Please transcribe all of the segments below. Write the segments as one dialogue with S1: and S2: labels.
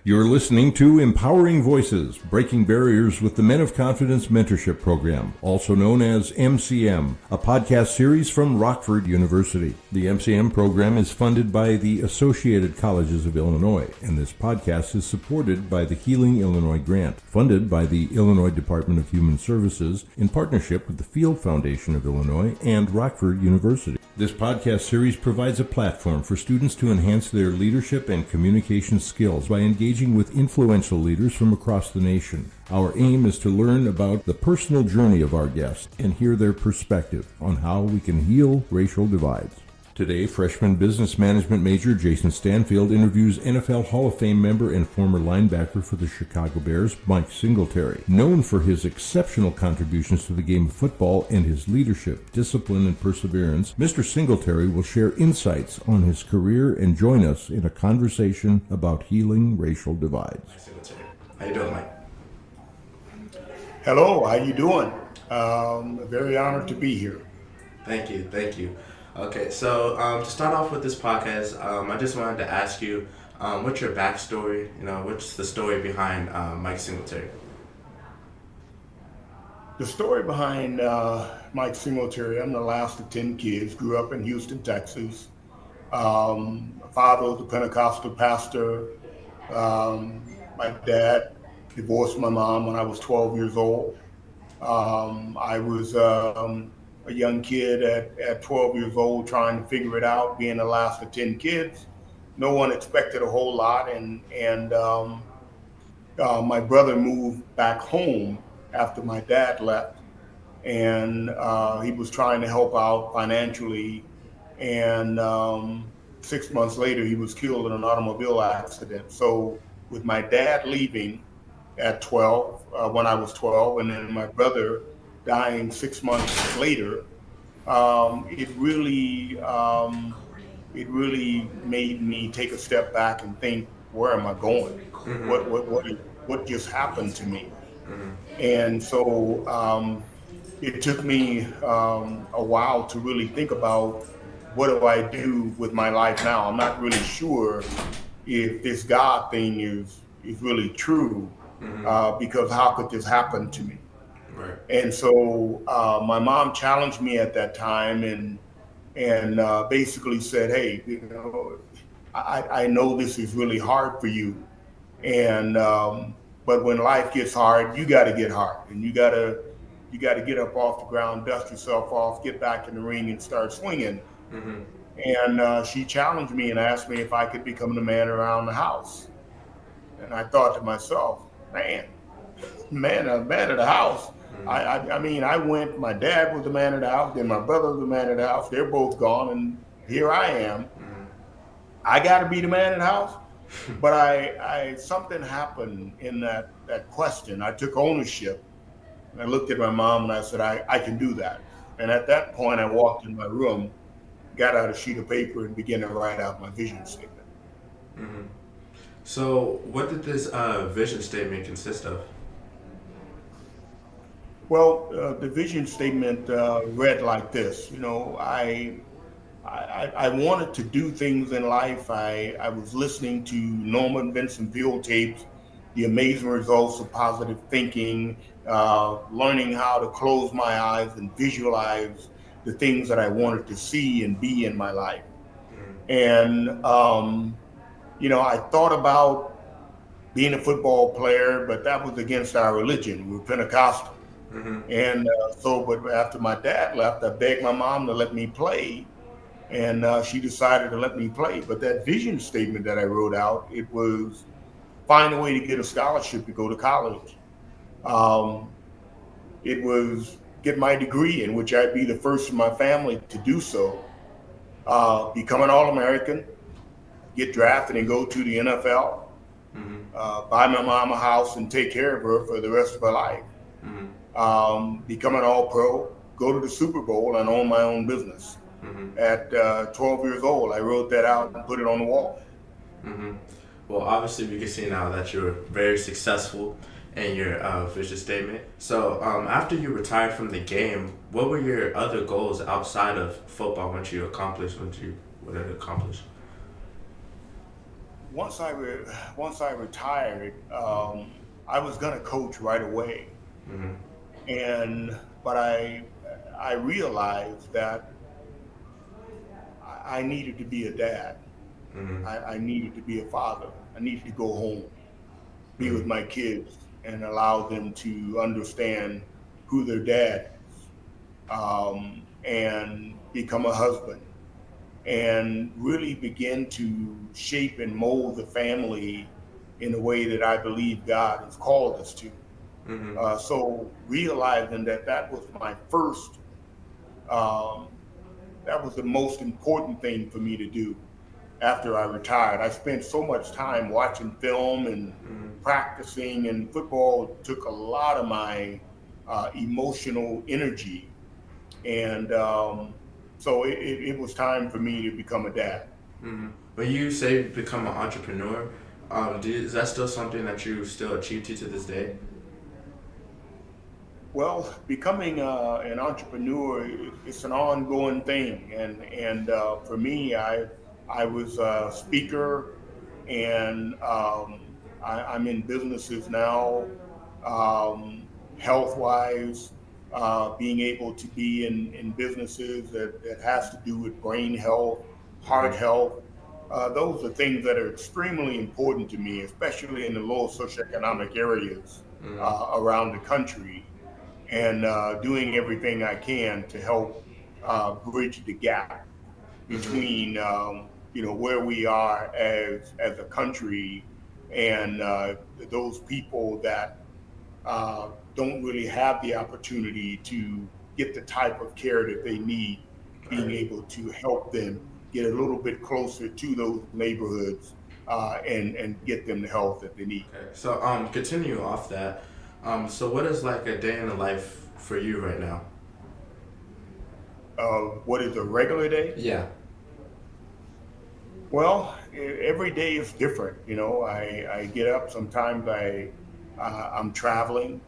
S1: You're listening to Empowering Voices, Breaking Barriers with the Men of Confidence Mentorship Program, also known as MCM, a podcast series from Rockford University. The MCM program is funded by the Associated Colleges of Illinois, and this podcast is supported by the Healing Illinois Grant, funded by the Illinois Department of Human Services in partnership with the Field Foundation of Illinois and Rockford University. This podcast series provides a platform for students to enhance their leadership and communication skills by engaging with influential leaders from across the nation. Our aim is to learn about the personal journey of our guests and hear their perspective on how we can heal racial divides. Today, freshman business management major Jason Stanfield interviews NFL Hall of Fame member and former linebacker for the Chicago Bears, Mike Singletary. Known for his exceptional contributions to the game of football and his leadership, discipline, and perseverance, Mr. Singletary will share insights on his career and join us in a conversation about healing racial divides.
S2: How you doing, Mike?
S3: Hello, how you doing? Very honored to be here.
S2: Thank you. Okay, so to start off with this podcast, I just wanted to ask you, what's your backstory? What's the story behind Mike Singletary?
S3: The story behind Mike Singletary, I'm the last of 10 kids, grew up in Houston, Texas. My father was a Pentecostal pastor. My dad divorced my mom when I was 12 years old. I was a young kid at 12 years old trying to figure it out, being the last of 10 kids. No one expected a whole lot, and my brother moved back home after my dad left, and he was trying to help out financially, and 6 months later he was killed in an automobile accident. So with my dad leaving at 12, when I was 12, and then my brother dying 6 months later, it really made me take a step back and think, where am I going? Mm-hmm. What just happened to me? Mm-hmm. And so it took me a while to really think about, what do I do with my life now? I'm not really sure if this God thing is really true, mm-hmm. Because how could this happen to me? Right. And so my mom challenged me at that time and basically said, hey, I know this is really hard for you. And but when life gets hard, you got to get hard, and you got to get up off the ground, dust yourself off, get back in the ring and start swinging. Mm-hmm. And she challenged me and asked me if I could become the man around the house. And I thought to myself, man of the house. I mean, I went, my dad was the man of the house, then my brother was the man of the house. They're both gone, and here I am. Mm-hmm. I got to be the man of the house. But I something happened in that question. I took ownership, and I looked at my mom, and I said, I can do that. And at that point, I walked in my room, got out a sheet of paper, and began to write out my vision statement.
S2: Mm-hmm. So what did this vision statement consist of?
S3: Well, the vision statement read like this. I wanted to do things in life. I was listening to Norman Vincent Peale tapes, The Amazing Results of Positive Thinking, learning how to close my eyes and visualize the things that I wanted to see and be in my life. And, I thought about being a football player, but that was against our religion. We were Pentecostal. Mm-hmm. And but after my dad left, I begged my mom to let me play, and she decided to let me play. But that vision statement that I wrote out, it was find a way to get a scholarship to go to college. It was get my degree, in which I'd be the first in my family to do so, become an All-American, get drafted and go to the NFL, mm-hmm. Buy my mom a house and take care of her for the rest of her life. Mm-hmm. Become an All-Pro, go to the Super Bowl, and own my own business. Mm-hmm. At 12 years old, I wrote that out and put it on the wall.
S2: Mm-hmm. Well, obviously, we can see now that you're very successful in your vision statement. So after you retired from the game, what were your other goals outside of football? What did it accomplish?
S3: once I retired, I was going to coach right away,
S2: Mm-hmm.
S3: and but I realized that I needed to be a dad.
S2: Mm-hmm.
S3: I needed to be a father. I needed to go home, be with
S2: Mm-hmm.
S3: my kids, and allow them to understand who their dad is, and become a husband, and really begin to shape and mold the family in a way that I believe God has called us to.
S2: Mm-hmm.
S3: So realizing that that was my first, um, that was the most important thing for me to do after I retired. I spent so much time watching film and
S2: Mm-hmm.
S3: practicing, and football took a lot of my emotional energy. And so it was time for me to become a dad.
S2: Mm-hmm. When you say become an entrepreneur, is that still something that you still achieve to this day?
S3: Well, becoming an entrepreneur, it's an ongoing thing, and for me, I was a speaker, and I'm in businesses now, health wise, being able to be in businesses that has to do with brain health,
S2: Mm-hmm.
S3: heart health. Those are things that are extremely important to me, especially in the lower socioeconomic areas
S2: Mm-hmm.
S3: around the country, and doing everything I can to help bridge the gap
S2: Mm-hmm.
S3: between where we are as a country, and those people that don't really have the opportunity to get the type of care that they need,
S2: All
S3: being
S2: right.
S3: able to help them get a little bit closer to those neighborhoods, and get them the help that they need.
S2: Okay. So continue off that. So what is like a day in the life for you right now?
S3: What is a regular day?
S2: Yeah.
S3: Well, every day is different. I get up. Sometimes I'm traveling.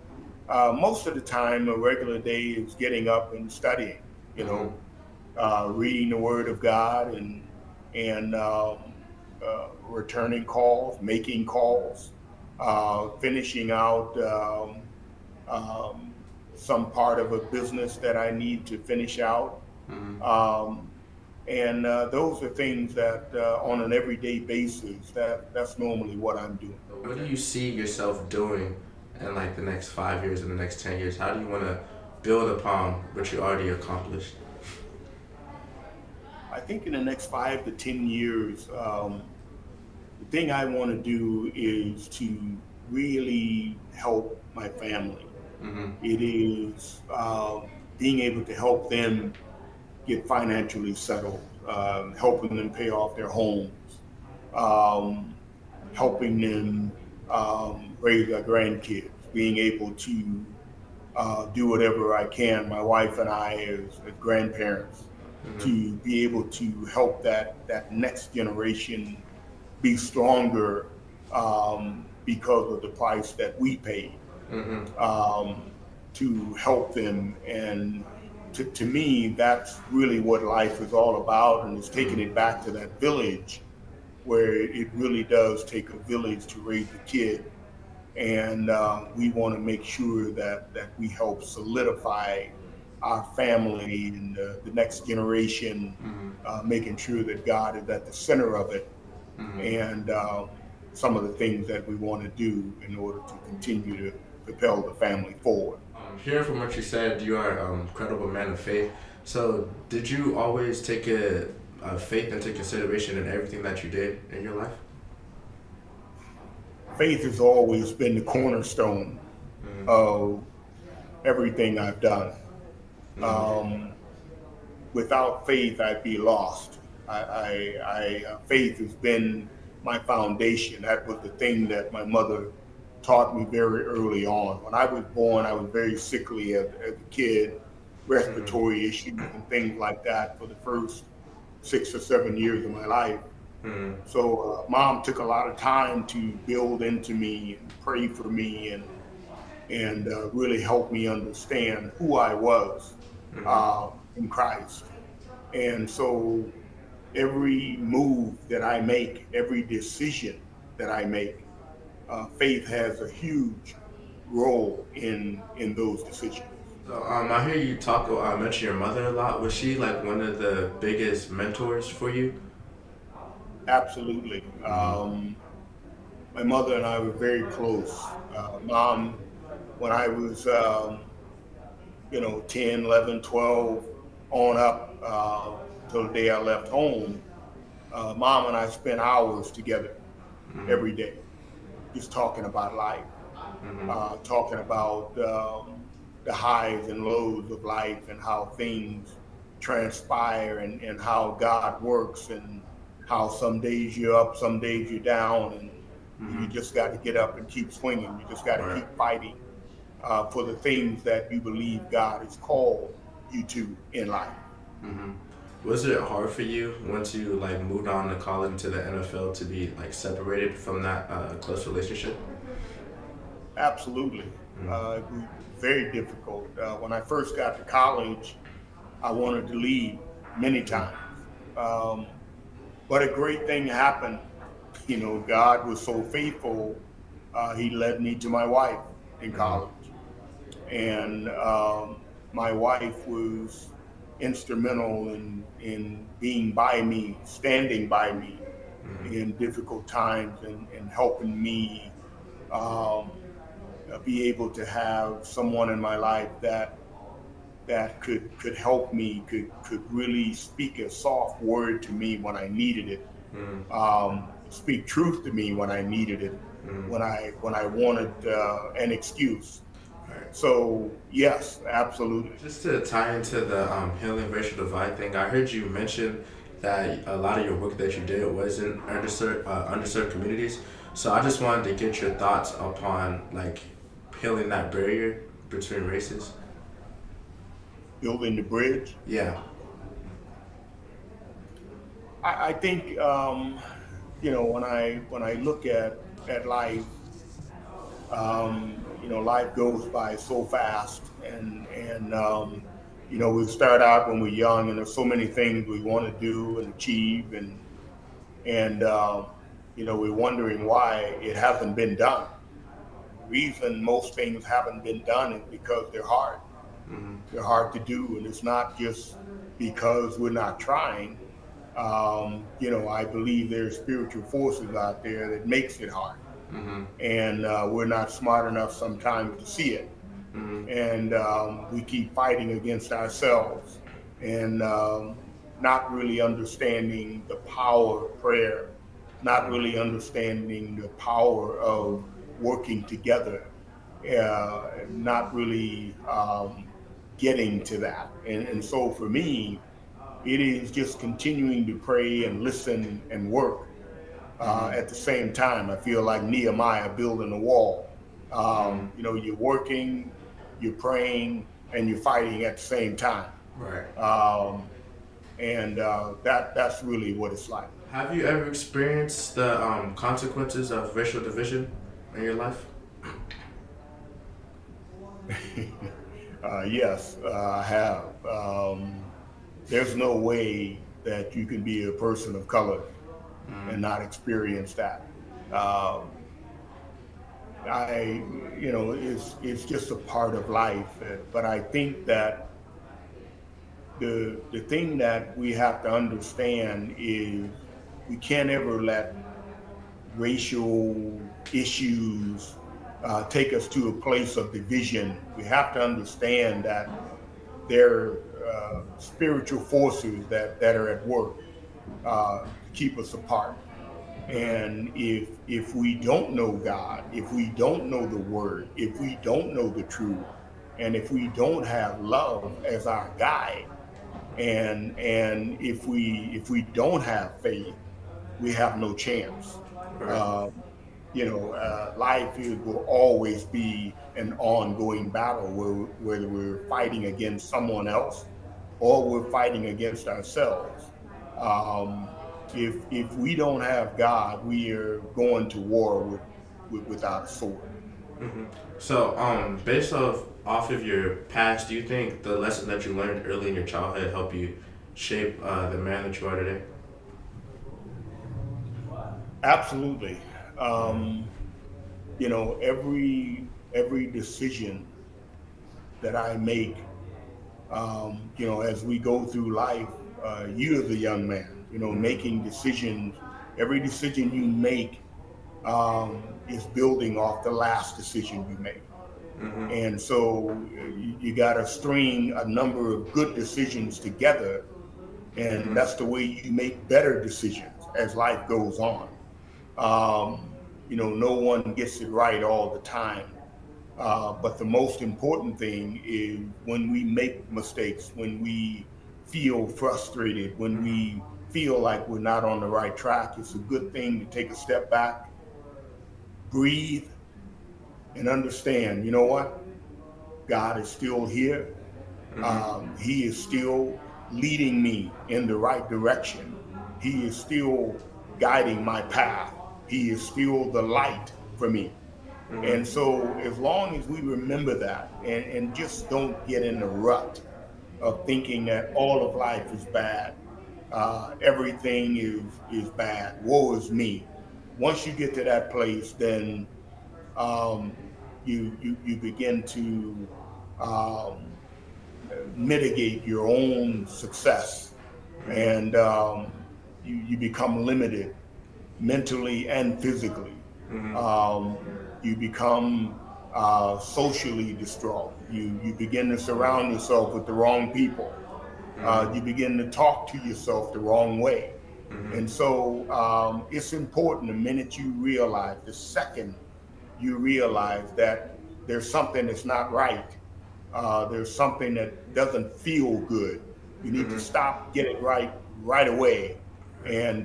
S3: Most of the time, a regular day is getting up and studying. You
S2: Mm-hmm.
S3: know, reading the Word of God, and returning calls, making calls, finishing out um, some part of a business that I need to finish out.
S2: Mm-hmm.
S3: Um, and those are things that on an everyday basis, that's normally what I'm doing.
S2: What do you see yourself doing in like the next 5 years and the next 10 years? How do you want to build upon what you already accomplished?
S3: I think in the next 5 to 10 years, the thing I want to do is to really help my family.
S2: Mm-hmm.
S3: It is being able to help them get financially settled, helping them pay off their homes, um, helping them raise their grandkids, being able to do whatever I can, my wife and I, as grandparents,
S2: Mm-hmm.
S3: to be able to help that next generation be stronger, because of the price that we paid,
S2: Mm-hmm.
S3: um, to help them. And to me, that's really what life is all about, and it's taking
S2: Mm-hmm.
S3: it back to that village, where it really does take a village to raise a kid. And we want to make sure that we help solidify our family and the next generation,
S2: Mm-hmm.
S3: making sure that God is at the center of it,
S2: Mm-hmm.
S3: and some of the things that we want to do in order to continue to propel the family forward.
S2: Hearing from what you said, you are a credible man of faith. So, did you always take a faith into consideration in everything that you did in your life?
S3: Faith has always been the cornerstone
S2: Mm-hmm.
S3: of everything I've done.
S2: Mm-hmm.
S3: Um, Without faith, I'd be lost. Faith has been my foundation. That was the thing that my mother taught me very early on. When I was born, I was very sickly as a kid,
S2: Mm-hmm.
S3: respiratory issues and things like that for the first 6 or 7 years of my life.
S2: Mm-hmm.
S3: So, mom took a lot of time to build into me and pray for me, and really help me understand who I was
S2: Mm-hmm.
S3: in Christ. And so every move that I make, every decision that I make, faith has a huge role in those decisions.
S2: So I hear you talk. Mention your mother a lot. Was she like one of the biggest mentors for you?
S3: Absolutely. My mother and I were very close. Mom, when I was 10, 11, 12, on up till the day I left home, mom and I spent hours together
S2: Mm-hmm.
S3: every day, just talking about life,
S2: Mm-hmm.
S3: talking about the highs and lows of life and how things transpire and how God works and how some days you're up, some days you're down, and you
S2: Mm-hmm.
S3: just got to get up and keep swinging. You just got to
S2: Right.
S3: keep fighting for the things that you believe God has called you to in life.
S2: Mm-hmm. Was it hard for you once you like moved on to college into the NFL to be like separated from that close relationship?
S3: Absolutely. It was very difficult. When I first got to college, I wanted to leave many times. Um, but a great thing happened. God was so faithful. He led me to my wife in
S2: Mm-hmm.
S3: college. And my wife was instrumental in being by me, standing by me in difficult times and helping me um, be able to have someone in my life that could help me, could really speak a soft word to me when I needed it,
S2: Mm-hmm.
S3: speak truth to me when I needed it,
S2: Mm-hmm.
S3: when I wanted an excuse.
S2: Right.
S3: So yes, absolutely.
S2: Just to tie into the healing racial divide thing, I heard you mention that a lot of your work that you did was in underserved communities. So I just wanted to get your thoughts upon like healing that barrier between races.
S3: Building the bridge.
S2: Yeah.
S3: I think when I look at life, life goes by so fast, and we start out when we're young, and there's so many things we want to do and achieve, and we're wondering why it hasn't been done. The reason most things haven't been done is because they're hard.
S2: Mm-hmm.
S3: They're hard to do, and it's not just because we're not trying. I believe there's spiritual forces out there that makes it hard,
S2: Mm-hmm.
S3: and we're not smart enough sometimes to see it,
S2: Mm-hmm.
S3: and we keep fighting against ourselves and not really understanding the power of prayer, not really understanding the power of working together, not really getting to that. And so for me, it is just continuing to pray and listen and work
S2: Mm-hmm.
S3: at the same time. I feel like Nehemiah building a wall.
S2: Mm-hmm.
S3: You're working, you're praying, and you're fighting at the same time.
S2: Right.
S3: Um, and that's really what it's like.
S2: Have you ever experienced the consequences of racial division in your life?
S3: Yes, I have. There's no way that you can be a person of color
S2: Mm-hmm.
S3: and not experience that. Um, it's just a part of life. But I think that the thing that we have to understand is we can't ever let racial issues take us to a place of division. We have to understand that there are spiritual forces that are at work to keep us apart. And if we don't know God, if we don't know the word, if we don't know the truth, and if we don't have love as our guide, and if we don't have faith, we have no chance.
S2: Right.
S3: Um, life will always be an ongoing battle whether we're fighting against someone else or we're fighting against ourselves. Um, if we don't have God, we are going to war without a sword.
S2: Mm-hmm. So, based off of your past, do you think the lesson that you learned early in your childhood helped you shape the man that you are today?
S3: Absolutely. Um, every decision that I make, as we go through life, you as a young man, making decisions, every decision you make is building off the last decision you made. And so you got to string a number of good decisions together, and that's the way you make better decisions as life goes on. No one gets it right all the time. But the most important thing is when we make mistakes, when we feel frustrated, when we feel like we're not on the right track, it's a good thing to take a step back, breathe, and understand, you know what? God is still here. He is still leading me in the right direction. He is still guiding my path. He is still the light for me. And so, as long as we remember that and just don't get in the rut of thinking that all of life is bad, everything is bad, woe is me. Once you get to that place, then you begin to um, mitigate your own success, and you become limited mentally and physically. You become socially distraught. You begin to surround yourself with the wrong people. You begin to talk to yourself the wrong way. And so it's important the minute you realize, the second you realize that there's something that's not right, there's something that doesn't feel good, you need to stop, get it right away, and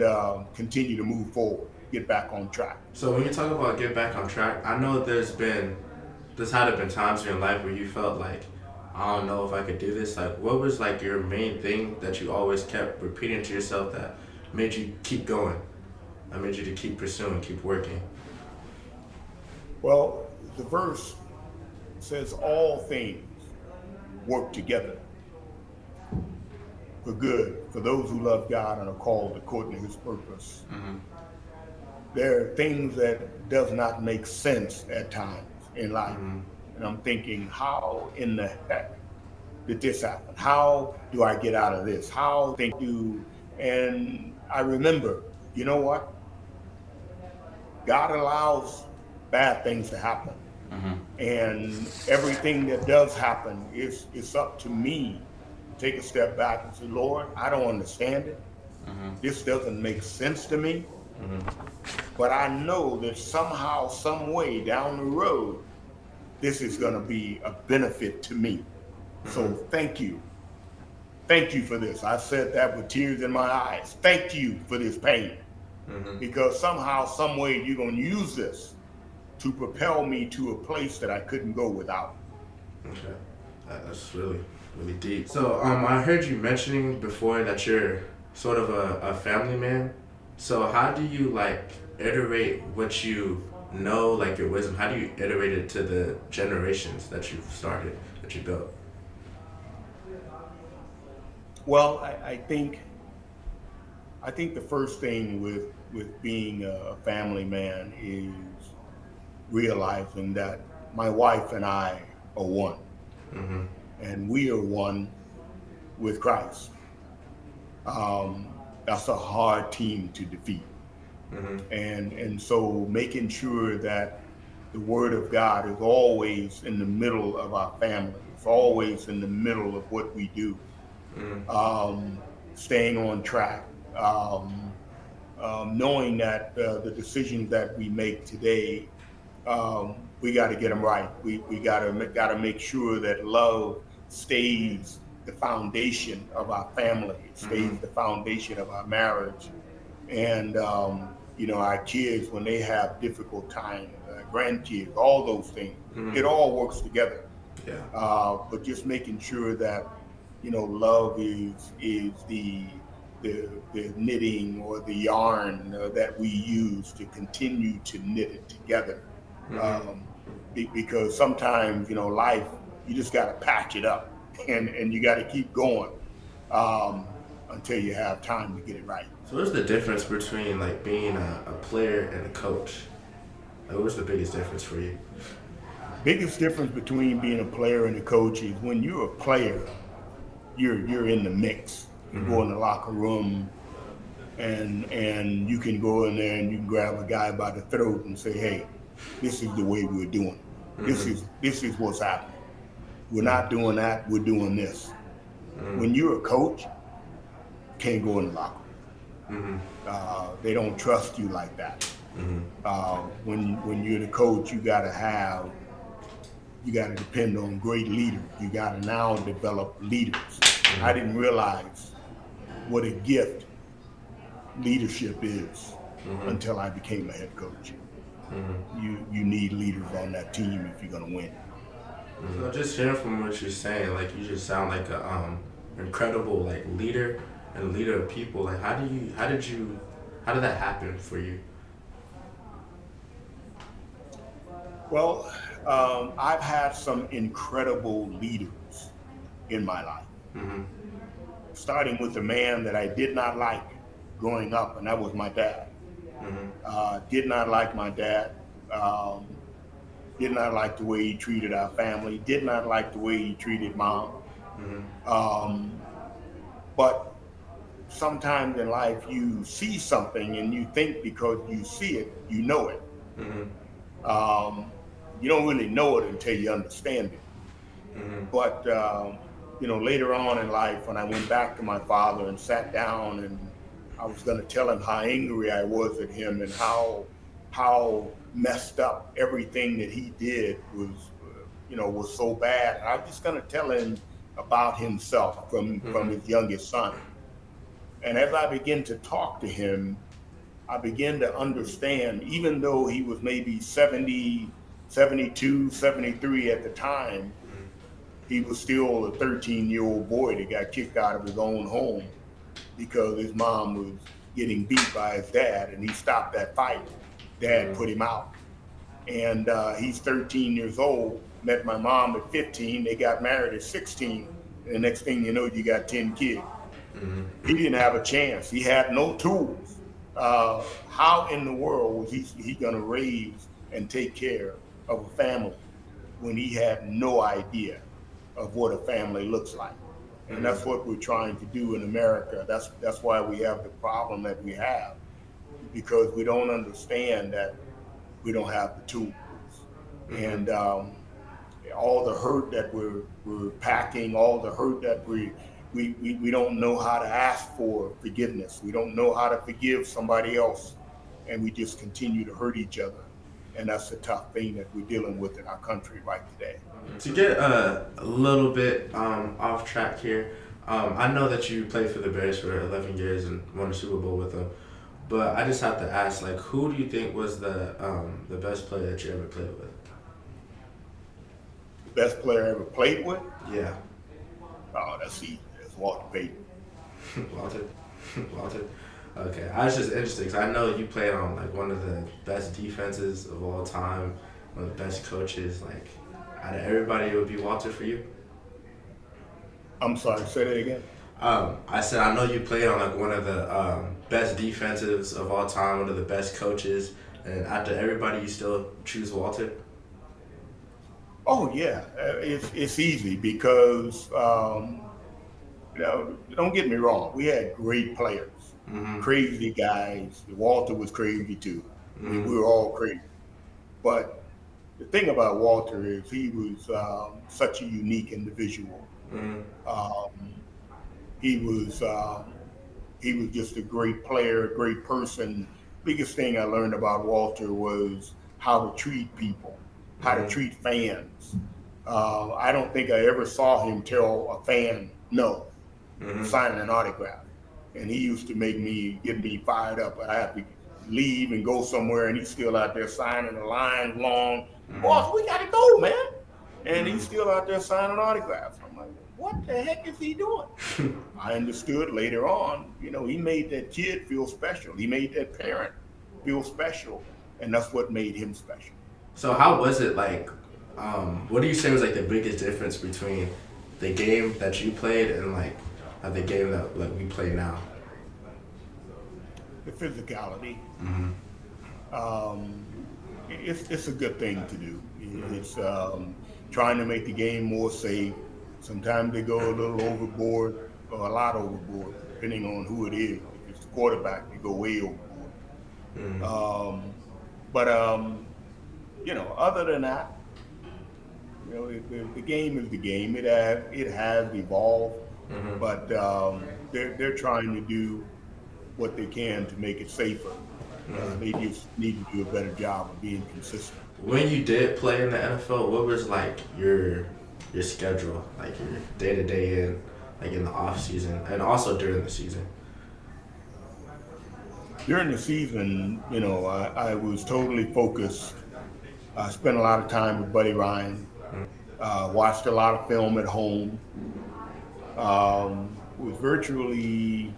S3: continue to move forward, get back on track.
S2: So when you talk about get back on track, I know there's had to been times in your life where you felt like, I don't know if I could do this. Like, what was like your main thing that you always kept repeating to yourself that made you keep going? That made you to keep pursuing, keep working.
S3: Well, the verse says all things work together for good for those who love God and are called according to his purpose. There are things that does not make sense at times in life. And I'm thinking, how in the heck did this happen? How do I get out of this? How think do and I remember, you know what? God allows bad things to happen. And everything that does happen is it's up to me to take a step back and say, Lord, I don't understand it. This doesn't make sense to me. But I know that somehow, some way down the road, this is going to be a benefit to me. So thank you. Thank you for this. I said that with tears in my eyes. Thank you for this pain. Because somehow, some way, you're going to use this to propel me to a place that I couldn't go without.
S2: Okay, that's really, really deep. So I heard you mentioning before that you're sort of a family man. So how do you like iterate what you know, like your wisdom? How do you iterate it to the generations that you've started, that you built?
S3: Well, I think the first thing with being a family man is realizing that my wife and I are one, and we are one with Christ. That's a hard team to defeat, and so making sure that the Word of God is always in the middle of our family. It's always in the middle of what we do. Staying on track, knowing that the decisions that we make today, we got to get them right. We got to make sure that love stays the foundation of our family, stays the foundation of our marriage, and our kids when they have difficult times, grandkids, all those things. It all works together.
S2: Yeah.
S3: But just making sure that love is the knitting or the yarn that we use to continue to knit it together. Because sometimes life, you just got to patch it up and you got to keep going until you have time to get it right.
S2: So what's the difference between like being a player and a coach? Like, what's the biggest difference for you?
S3: Biggest difference between being a player and a coach is when you're a player, you're in the mix. You go in the locker room and you can go in there and you can grab a guy by the throat and say, hey, this is the way we're doing it. This is what's happening. We're not doing that, we're doing this. When you're a coach, you can't go in the locker room. They don't trust you like that. When you're the coach, you gotta depend on great leaders. You gotta now develop leaders. I didn't realize what a gift leadership is until I became a head coach. You need leaders on that team if you're gonna win.
S2: So just hearing from what you're saying, like you just sound like a incredible like leader and leader of people. Like how did that happen for you?
S3: Well, I've had some incredible leaders in my life. Starting with a man that I did not like growing up, and that was my dad. Did not like my dad. Did not like the way he treated our family. Did not like the way he treated mom. But sometimes in life you see something and you think because you see it, you know it. You don't really know it until you understand it. But later on in life, when I went back to my father and sat down and I was going to tell him how angry I was at him and how messed up everything that he did was so bad. I was just going to tell him about himself from his youngest son. And as I began to talk to him, I began to understand, even though he was maybe 70, 72, 73 at the time, he was still a 13-year-old boy that got kicked out of his own home because his mom was getting beat by his dad, and he stopped that fight. Dad put him out. And he's 13 years old, met my mom at 15, they got married at 16, and the next thing you know, you got 10 kids. He didn't have a chance. He had no tools. How in the world was he gonna raise and take care of a family when he had no idea of what a family looks like? And that's what we're trying to do in America. That's why we have the problem that we have, because we don't understand that we don't have the tools. And all the hurt that we're packing, all the hurt that we don't know how to ask for forgiveness. We don't know how to forgive somebody else, and we just continue to hurt each other. And that's the tough thing that we're dealing with in our country right today.
S2: To get a little bit off track here, I know that you played for the Bears for 11 years and won a Super Bowl with them, but I just have to ask, like, who do you think was the best player that you ever played with?
S3: The best player I ever played with?
S2: Yeah.
S3: Oh, that's easy. That's Walter Payton.
S2: Walter. Okay, I was just interested because I know you played on like one of the best defenses of all time, one of the best coaches. Like, out of everybody, it would be Walter for you.
S3: I'm sorry, say that again.
S2: I said I know you played on like one of the best defenses of all time, one of the best coaches, and after everybody, you still choose Walter.
S3: Oh yeah, it's easy because don't get me wrong. We had great players, crazy guys. Walter was crazy too. I mean, we were all crazy. But the thing about Walter is he was such a unique individual. He was just a great player, a great person. Biggest thing I learned about Walter was how to treat people, how to treat fans. I don't think I ever saw him tell a fan no, signing an autograph. And he used to get me fired up. I have to leave and go somewhere, and he's still out there signing the line long. Boss, we gotta go, man. And he's still out there signing autographs. I'm like, what the heck is he doing? I understood later on, he made that kid feel special. He made that parent feel special, and that's what made him special.
S2: So how was it like? What do you say was like the biggest difference between the game that you played and like the game that like we play now?
S3: the physicality. It's a good thing to do. It's trying to make the game more safe. Sometimes they go a little overboard or a lot overboard, depending on who it is. If it's the quarterback, they go way overboard. But other than that, the game is the game. It has evolved, but they're trying to do what they can to make it safer. They just need to do a better job of being consistent.
S2: When you did play in the NFL, what was like your schedule, like your day-to-day in the off season and also during the season?
S3: During the season, I was totally focused. I spent a lot of time with Buddy Ryan. Watched a lot of film at home. Was virtually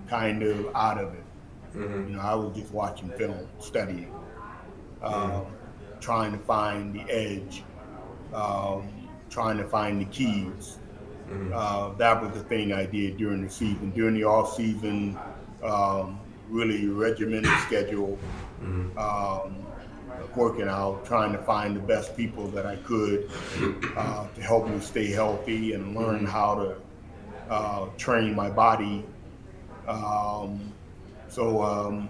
S3: kind of out of it. I was just watching film, studying, trying to find the edge, trying to find the keys. That was the thing I did during the season. During the off season, really regimented schedule, working out, trying to find the best people that I could to help me stay healthy and learn how to train my body. So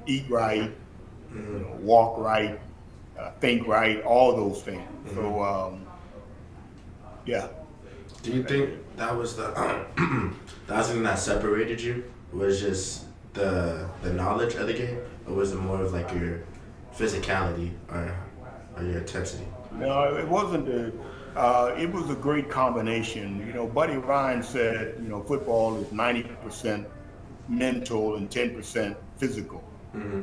S3: eat right, walk right, think right, all those things. So yeah.
S2: Do you think that was the thing that separated you? Was just the knowledge of the game, or was it more of like your physicality or your intensity?
S3: No, it wasn't. It was a great combination. Buddy Ryan said, football is 90% mental and 10% physical.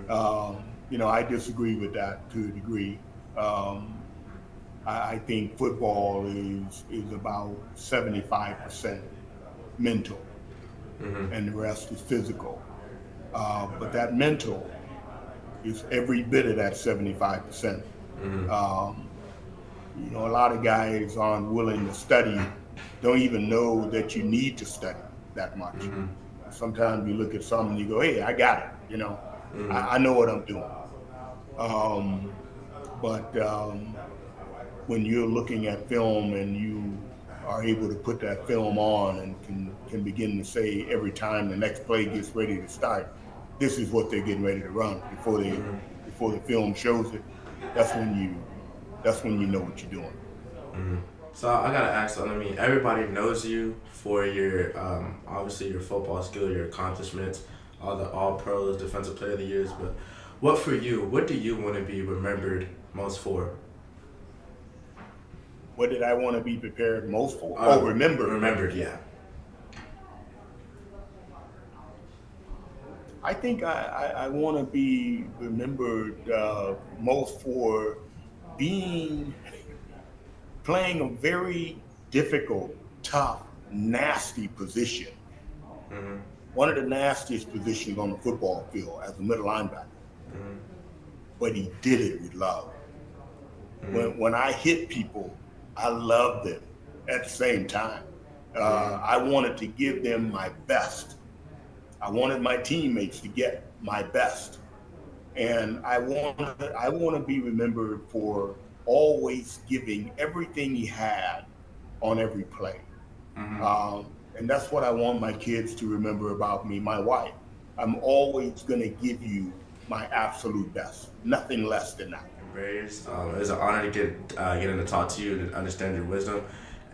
S3: I disagree with that to a degree. I think football is about 75% mental, and the rest is physical. But that mental is every bit of that 75%. A lot of guys aren't willing to study, don't even know that you need to study that much. Sometimes you look at something and you go, hey, I got it, I know what I'm doing. But when you're looking at film and you are able to put that film on and can begin to say every time the next play gets ready to start, this is what they're getting ready to run before the film shows it, that's when you know what you're doing.
S2: So I gotta ask, everybody knows you for your obviously your football skill, your accomplishments, all the All-Pros, Defensive Player of the Years, but what do you want to be remembered most for?
S3: What did I want to be prepared most for? Remembered.
S2: Remembered, yeah.
S3: I think I want to be remembered most for playing a very difficult, tough, nasty position. One of the nastiest positions on the football field as a middle linebacker. But he did it with love. When I hit people, I loved them at the same time. I wanted to give them my best. I wanted my teammates to get my best. And I want to be remembered for always giving everything he had on every play. And that's what I want my kids to remember about me, my wife. I'm always going to give you my absolute best, nothing less than that.
S2: It was an honor to get to talk to you and understand your wisdom,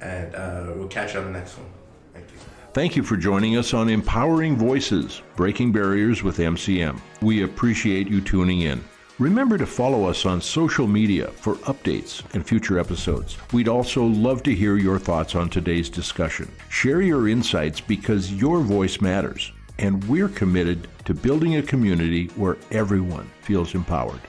S2: and we'll catch you on the next one. Thank you.
S1: Thank you for joining us on Empowering Voices, Breaking Barriers with MCM. We appreciate you tuning in. Remember to follow us on social media for updates and future episodes. We'd also love to hear your thoughts on today's discussion. Share your insights because your voice matters, and we're committed to building a community where everyone feels empowered.